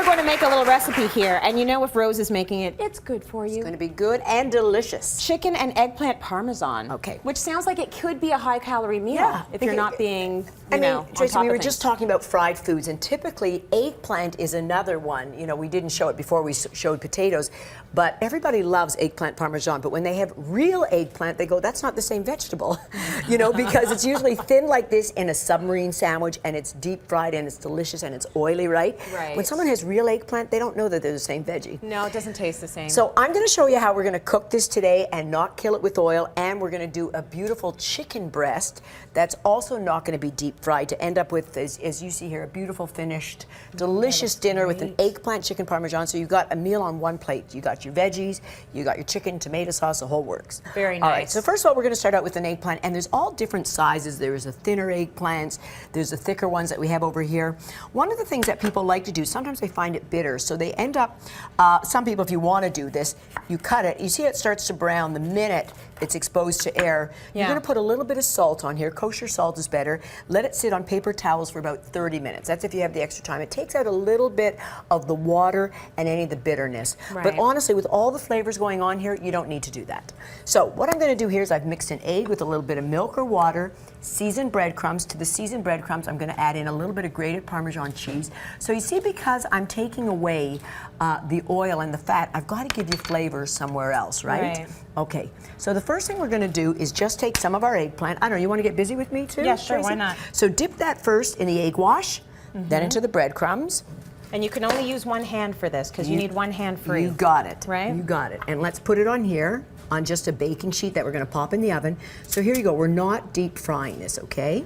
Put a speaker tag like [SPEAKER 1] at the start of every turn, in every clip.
[SPEAKER 1] going to make a little recipe here, and you know if Rose is making it, it's good for you.
[SPEAKER 2] It's going to be good and delicious.
[SPEAKER 1] Chicken and eggplant Parmesan.
[SPEAKER 2] Okay.
[SPEAKER 1] Which sounds like it could be a high-calorie meal if you're not being,
[SPEAKER 2] I mean,
[SPEAKER 1] on
[SPEAKER 2] Tracy,
[SPEAKER 1] top
[SPEAKER 2] we
[SPEAKER 1] of
[SPEAKER 2] were
[SPEAKER 1] things.
[SPEAKER 2] just talking about fried foods, and typically eggplant is another one. You know, we didn't show it before we showed potatoes, but everybody loves eggplant Parmesan, but when they have real eggplant, they go, that's not the same vegetable, you know, because it's usually thin like this in a submarine sandwich, and it's deep fried, and it's delicious, and it's oily, right?
[SPEAKER 1] Right.
[SPEAKER 2] When someone has real eggplant, they don't know that they're the same veggie.
[SPEAKER 1] No, it doesn't taste the same.
[SPEAKER 2] So I'm going to show you how we're going to cook this today and not kill it with oil, and we're going to do a beautiful chicken breast that's also not going to be deep fried to end up with, as you see here, a beautiful finished, delicious dinner with an eggplant chicken Parmesan. So you've got a meal on one plate. You got your veggies, you got your chicken, tomato sauce, the whole works.
[SPEAKER 1] Very nice.
[SPEAKER 2] All right, so first of all, we're going to start out with an eggplant, and there's all different sizes. There's a thinner eggplants, there's the thicker ones that we have over here. One of the things that people like to do, sometimes they find it bitter, so they end up, some people, if you want to do this, you cut it, you see it starts to brown the minute it's exposed to air. You're going to put a little bit of salt on here. Kosher salt is better. Let it sit on paper towels for about 30 minutes. That's if you have the extra time. It takes out a little bit of the water and any of the bitterness.
[SPEAKER 1] Right.
[SPEAKER 2] But honestly, with all the flavors going on here, you don't need to do that. So what I'm going to do here is I've mixed an egg with a little bit of milk or water, seasoned breadcrumbs. To the seasoned breadcrumbs, I'm going to add in a little bit of grated Parmesan cheese. So you see, because I'm taking away the oil and the fat, I've got to give you flavors somewhere else, right? Okay, so the first thing we're going to do is just take some of our eggplant. I don't know, you want to get busy with me too?
[SPEAKER 1] Yeah, sure,
[SPEAKER 2] Tracy?
[SPEAKER 1] why not?
[SPEAKER 2] So dip that first in the egg wash, then into the breadcrumbs.
[SPEAKER 1] And you can only use one hand for this because you need one hand free.
[SPEAKER 2] You got it.
[SPEAKER 1] Right?
[SPEAKER 2] You got it. And let's put it on here on just a baking sheet that we're going to pop in the oven. So here you go. We're not deep frying this, okay?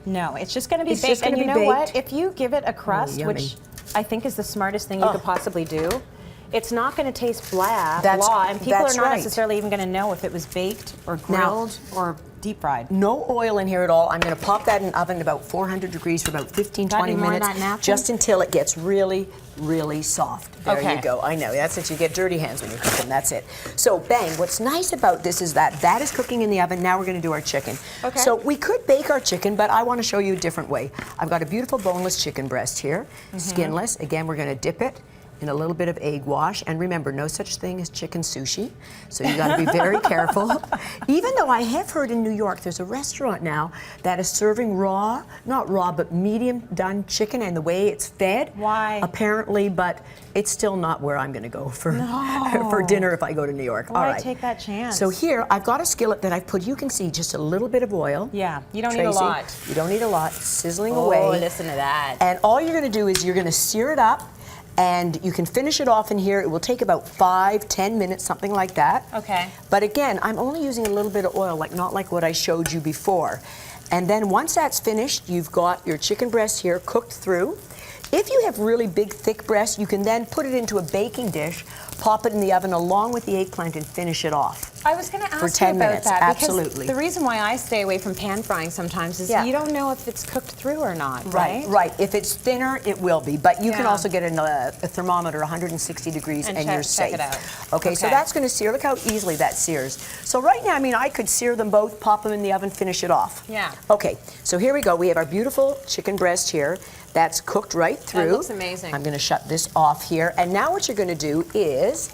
[SPEAKER 1] No, it's just going to be
[SPEAKER 2] It's
[SPEAKER 1] baked.
[SPEAKER 2] just gonna
[SPEAKER 1] And you
[SPEAKER 2] be
[SPEAKER 1] know
[SPEAKER 2] baked.
[SPEAKER 1] what? If you give it a crust,
[SPEAKER 2] yummy.
[SPEAKER 1] which I think is the smartest thing you could possibly do, it's not going to taste blah, and people are not necessarily even going to know if it was baked or grilled or deep fried.
[SPEAKER 2] No oil in here at all. I'm going to pop that in the oven about 400 degrees for about 15, 20 minutes, just until it gets really, really soft. There you go. I know, that's it. You get dirty hands when you're cooking. That's it. So, bang, what's nice about this is that that is cooking in the oven. Now we're going to do our chicken.
[SPEAKER 1] Okay.
[SPEAKER 2] So we could bake our chicken, but I want to show you a different way. I've got a beautiful boneless chicken breast here, skinless. Again, we're going to dip it in a little bit of egg wash, and remember, no such thing as chicken sushi, so you got to be very careful. Even though I have heard in New York there's a restaurant now that is serving raw, not raw, but medium done chicken, and the way it's fed.
[SPEAKER 1] Why?
[SPEAKER 2] Apparently, but it's still not where I'm going to go for for dinner if I go to New York.
[SPEAKER 1] Why
[SPEAKER 2] All right,
[SPEAKER 1] take that chance?
[SPEAKER 2] So here I've got a skillet that I've put. You can see just a little bit of oil.
[SPEAKER 1] Yeah, you don't need a
[SPEAKER 2] Tracy,
[SPEAKER 1] lot.
[SPEAKER 2] You don't need a lot. Sizzling
[SPEAKER 1] Oh,
[SPEAKER 2] away.
[SPEAKER 1] listen to that.
[SPEAKER 2] And all you're going to do is you're going to sear it up. And you can finish it off in here. It will take about 5-10 minutes, something like that.
[SPEAKER 1] Okay.
[SPEAKER 2] But again, I'm only using a little bit of oil, not like what I showed you before. And then once that's finished, you've got your chicken breast here cooked through. If you have really big, thick breasts, you can then put it into a baking dish, pop it in the oven along with the eggplant, and finish it off.
[SPEAKER 1] I was going to ask
[SPEAKER 2] for 10
[SPEAKER 1] you about
[SPEAKER 2] minutes.
[SPEAKER 1] that.
[SPEAKER 2] Absolutely.
[SPEAKER 1] Because the reason why I stay away from pan frying sometimes is you don't know if it's cooked through or not, right?
[SPEAKER 2] Right. If it's thinner, it will be. But you can also get a thermometer 160 degrees and you're safe.
[SPEAKER 1] Check it out.
[SPEAKER 2] Okay, so that's going to sear. Look how easily that sears. So right now, I mean, I could sear them both, pop them in the oven, finish it off.
[SPEAKER 1] Yeah.
[SPEAKER 2] Okay, so here we go. We have our beautiful chicken breast here. That's cooked right through.
[SPEAKER 1] That looks amazing.
[SPEAKER 2] I'm going to shut this off here. And now what you're going to do is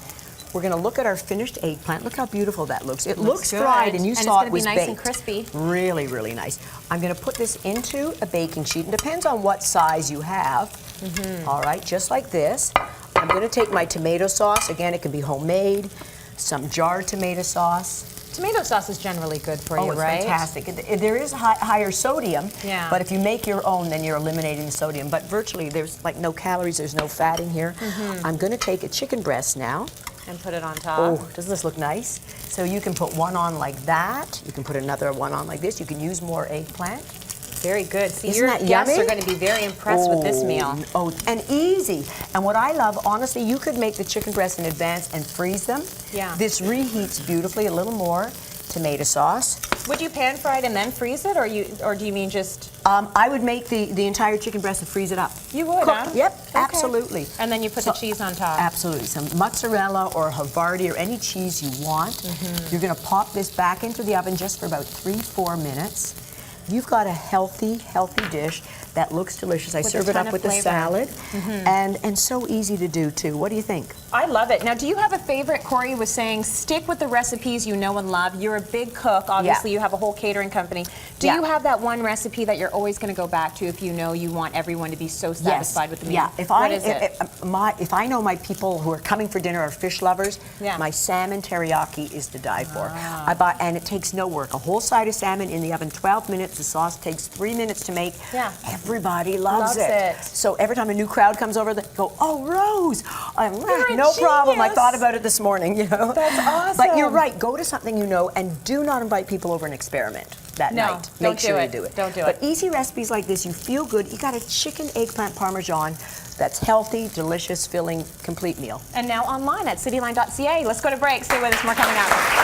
[SPEAKER 2] we're going to look at our finished eggplant. Look how beautiful that looks. It looks fried, and you saw it was baked.
[SPEAKER 1] And it's going to be nice and crispy.
[SPEAKER 2] Really, really nice. I'm going to put this into a baking sheet. It depends on what size you have. All right, just like this. I'm going to take my tomato sauce. Again, it can be homemade. Some jarred tomato sauce.
[SPEAKER 1] Tomato sauce is generally good for you,
[SPEAKER 2] it's
[SPEAKER 1] right?
[SPEAKER 2] Fantastic. There is higher sodium, but if you make your own, then you're eliminating the sodium. But virtually, there's like no calories, there's no fat in here. I'm going to take a chicken breast now.
[SPEAKER 1] And put it on top.
[SPEAKER 2] Oh, doesn't this look nice? So you can put one on like that. You can put another one on like this. You can use more eggplant.
[SPEAKER 1] Very good. See,
[SPEAKER 2] Isn't
[SPEAKER 1] your
[SPEAKER 2] that
[SPEAKER 1] guests
[SPEAKER 2] yummy?
[SPEAKER 1] are going to be very impressed with this meal.
[SPEAKER 2] Oh, and easy. And what I love, honestly, you could make the chicken breast in advance and freeze them.
[SPEAKER 1] Yeah.
[SPEAKER 2] This reheats beautifully. A little more tomato sauce.
[SPEAKER 1] Would you pan fry it and then freeze it, or do you mean just?
[SPEAKER 2] I would make the entire chicken breast and freeze it up.
[SPEAKER 1] You would,
[SPEAKER 2] Cooked.
[SPEAKER 1] huh?
[SPEAKER 2] Yep,
[SPEAKER 1] Okay.
[SPEAKER 2] absolutely.
[SPEAKER 1] And then you put the cheese on top.
[SPEAKER 2] Absolutely. Some mozzarella or Havarti or any cheese you want. You're going to pop this back into the oven just for about 3-4 minutes. you've got a healthy dish that looks delicious. I serve it up with a salad, and so easy to do too. What do you think?
[SPEAKER 1] I love it. Now, do you have a favorite? Corey was saying stick with the recipes you know and love. You're a big cook. Obviously, you have a whole catering company. Do you have that one recipe that you're always going to go back to if you know you want everyone to be so satisfied with the meal?
[SPEAKER 2] Yeah.
[SPEAKER 1] What is it?
[SPEAKER 2] If I know my people who are coming for dinner are fish lovers, my salmon teriyaki is to die for. And it takes no work. A whole side of salmon in the oven, 12 minutes. The sauce takes 3 minutes to make. Everybody loves it. So every time a new crowd comes over, they go, "Oh, Rose, no problem. I thought about it this morning." You know.
[SPEAKER 1] That's awesome.
[SPEAKER 2] But you're right. Go to something you know, and do not invite people over and experiment that night. Make sure you do it.
[SPEAKER 1] Don't do it.
[SPEAKER 2] But easy recipes like this, you feel good. You got a chicken eggplant Parmesan that's healthy, delicious, filling, complete meal.
[SPEAKER 1] And now online at cityline.ca. Let's go to break. Stay with us. More coming up.